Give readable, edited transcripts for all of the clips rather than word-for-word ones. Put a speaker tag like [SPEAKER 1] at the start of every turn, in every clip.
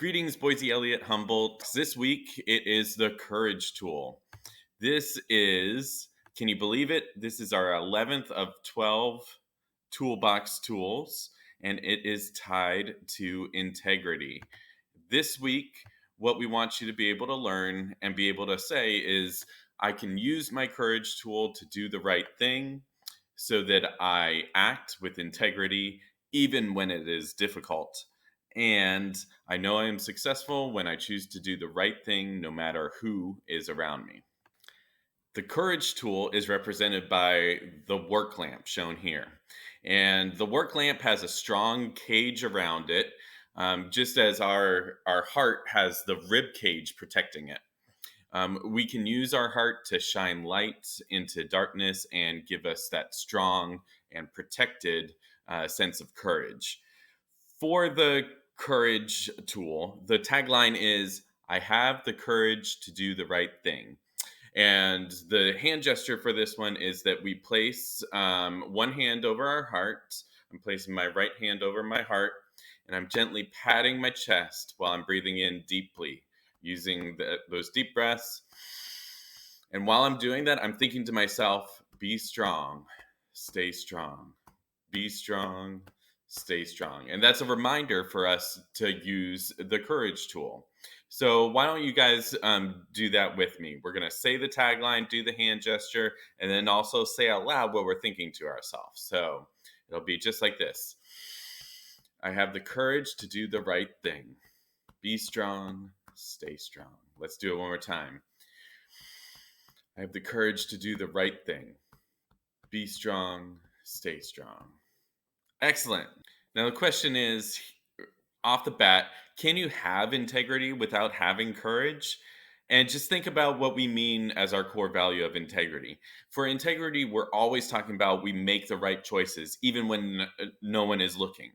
[SPEAKER 1] Greetings, Boise-Eliot, Humboldt. This week, it is the Courage Tool. This is, can you believe it? This is our 11th of 12 Toolbox tools, and it is tied to integrity. This week, what we want you to be able to learn and be able to say is, I can use my Courage Tool to do the right thing so that I act with integrity even when it is difficult. And I know I am successful when I choose to do the right thing no matter who is around me. The Courage Tool is represented by the work lamp shown here. And the work lamp has a strong cage around it, just as our heart has the rib cage protecting it. We can use our heart to shine light into darkness and give us that strong and protected sense of courage. For the Courage Tool, the tagline is, I have the courage to do the right thing. And the hand gesture for this one is that we place one hand over our heart. I'm placing my right hand over my heart, and I'm gently patting my chest while I'm breathing in deeply, using those deep breaths. And while I'm doing that, I'm thinking to myself, be strong, stay strong, be strong, stay strong. And that's a reminder for us to use the Courage Tool. So why don't you guys do that with me? We're going to say the tagline, do the hand gesture, and then also say out loud what we're thinking to ourselves. So it'll be just like this. I have the courage to do the right thing. Be strong, stay strong. Let's do it one more time. I have the courage to do the right thing. Be strong, stay strong. Excellent. Now, the question is, off the bat, can you have integrity without having courage? And just think about what we mean as our core value of integrity. For integrity, we're always talking about we make the right choices, even when no one is looking.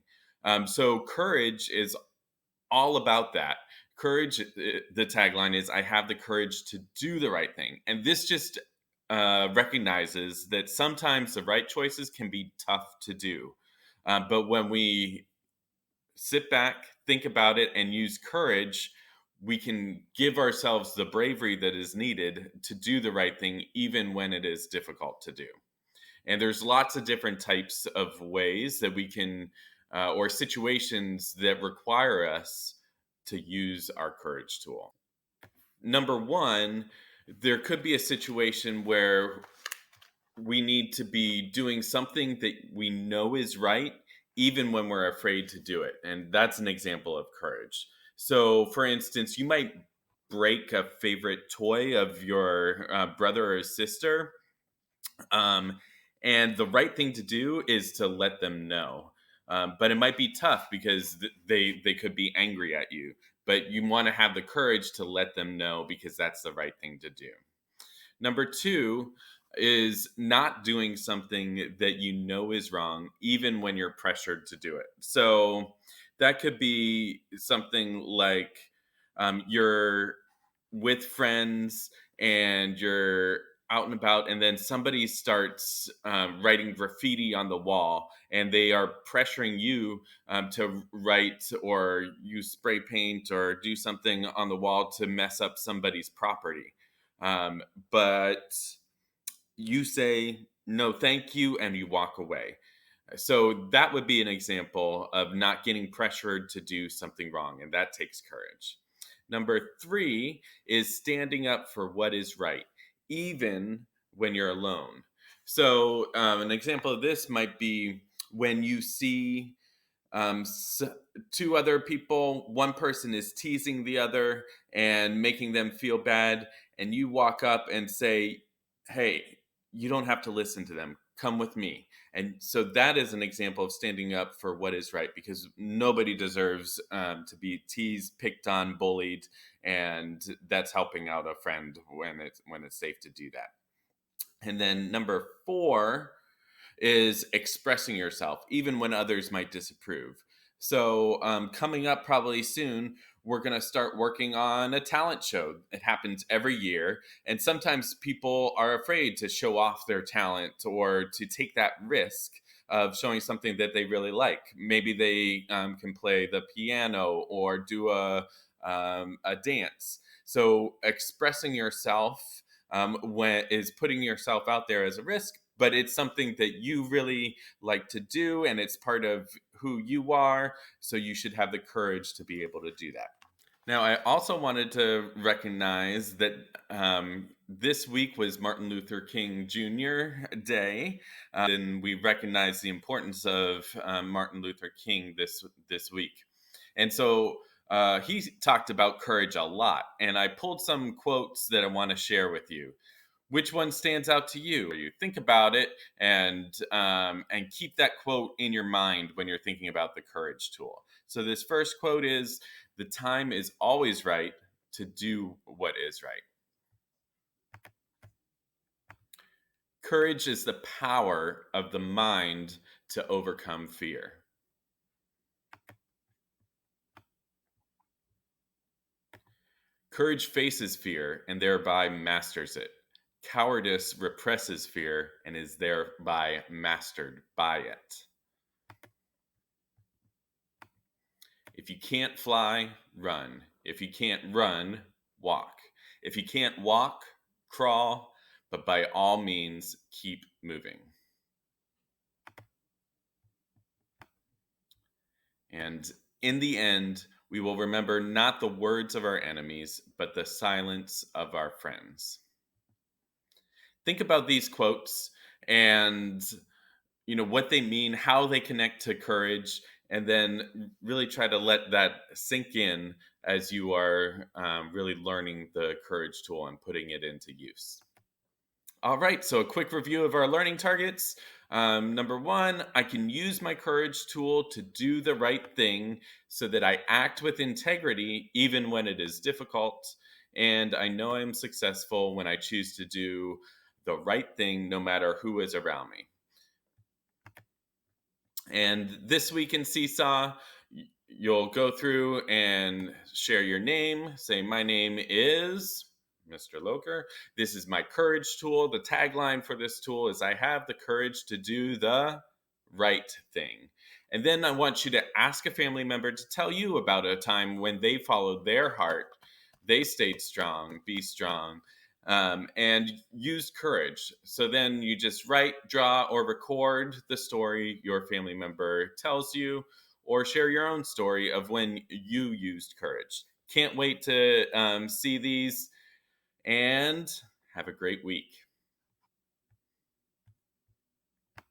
[SPEAKER 1] So courage is all about that. Courage, the tagline is, I have the courage to do the right thing. And this just recognizes that sometimes the right choices can be tough to do. But when we sit back, think about it, and use courage, we can give ourselves the bravery that is needed to do the right thing, even when it is difficult to do. And there's lots of different types of ways that we can, or situations that require us to use our Courage Tool. Number one, there could be a situation where we need to be doing something that we know is right, even when we're afraid to do it. And that's an example of courage. So, for instance, you might break a favorite toy of your brother or sister. And the right thing to do is to let them know. But it might be tough because they could be angry at you. But you want to have the courage to let them know because that's the right thing to do. Number two is not doing something that you know is wrong, even when you're pressured to do it. So that could be something like you're with friends and you're out and about, and then somebody starts writing graffiti on the wall, and they are pressuring you to write or use spray paint or do something on the wall to mess up somebody's property. But you say, no, thank you, and you walk away. So that would be an example of not getting pressured to do something wrong, and that takes courage. Number three is standing up for what is right, even when you're alone. So an example of this might be when you see two other people, one person is teasing the other and making them feel bad, and you walk up and say, hey, you don't have to listen to them, come with me. And so that is an example of standing up for what is right, because nobody deserves to be teased, picked on, bullied, and that's helping out a friend when it's safe to do that. And then number four is expressing yourself, even when others might disapprove. So, coming up probably soon, we're going to start working on a talent show. It happens every year. And sometimes people are afraid to show off their talent or to take that risk. of showing something that they really like. Maybe they can play the piano or do a dance. So expressing yourself when is putting yourself out there as a risk, but it's something that you really like to do and it's part of who you are. So you should have the courage to be able to do that. Now, I also wanted to recognize that this week was Martin Luther King Jr. Day, and we recognize the importance of Martin Luther King this week. And so he talked about courage a lot, and I pulled some quotes that I want to share with you. Which one stands out to you? You think about it and keep that quote in your mind when you're thinking about the courage tool. So this first quote is, "The time is always right to do what is right." Courage is the power of the mind to overcome fear. Courage faces fear and thereby masters it. Cowardice represses fear and is thereby mastered by it. If you can't fly, run. If you can't run, walk. If you can't walk, crawl, but by all means, keep moving. And in the end, we will remember not the words of our enemies, but the silence of our friends. Think about these quotes and what they mean, how they connect to courage, and then really try to let that sink in as you are really learning the courage tool and putting it into use. All right, so a quick review of our learning targets. Number one, I can use my courage tool to do the right thing so that I act with integrity even when it is difficult. And I know I'm successful when I choose to do the right thing no matter who is around me. And this week in Seesaw, you'll go through and share your name. Say, "My name is Mr. Loker. This is my courage tool." The tagline for this tool is, "I have the courage to do the right thing." And then I want you to ask a family member to tell you about a time when they followed their heart, they stayed strong, be strong, and use courage. So then you just write, draw, or record the story your family member tells you, or share your own story of when you used courage. Can't wait to see these, and have a great week.